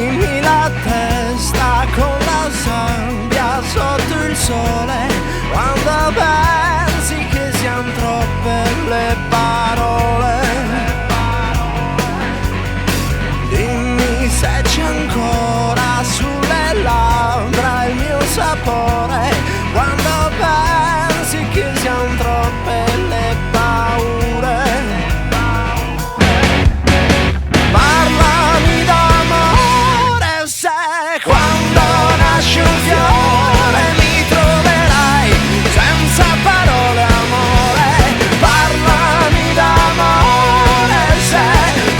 dimmi la testa con la sabbia sotto il sole, quando pensi che siano troppe le parole. Dimmi se c'è ancora sulle labbra il mio sapore, quando pensi che siano troppe le paure. Parlami d'amore, se quando nasce un fiore mi troverai senza parole, amore. Parlami d'amore, se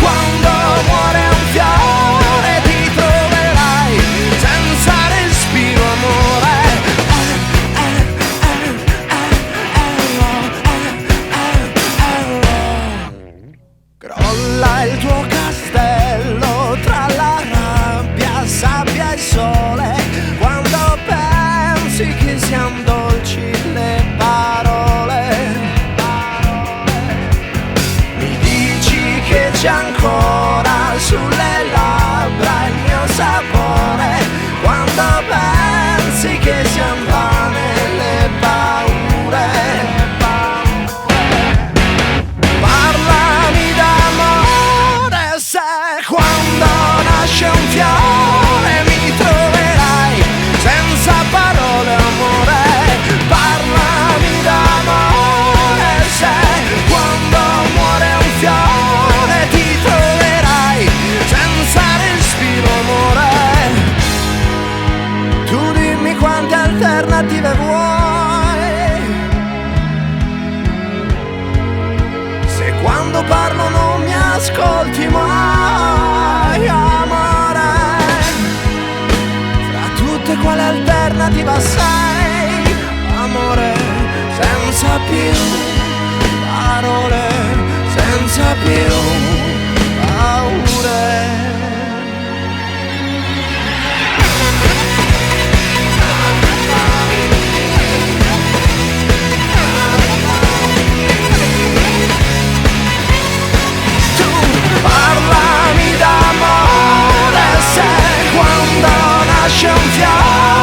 quando muore un fiore ti troverai senza respiro, amore. Crolla il tuo castello tra la rabbia, sabbia e sole, quando pensi che siano dolci le parole. Mi dici che c'è ancora sulle labbra il mio sapore, quando pensi che siano vane le paure. Parlami d'amore, se quando nasce un fiore mi troverai senza parole, amore. Parlami d'amore, se quando muore un fiore ti troverai senza respiro, amore. Tu dimmi quante alternative vuoi, se quando parlo non mi ascolti mai, amore. Fra tutte quale alternativa sei, amore, senza più parole, senza più paure. Parlami d'amore, se quando nasce un fiore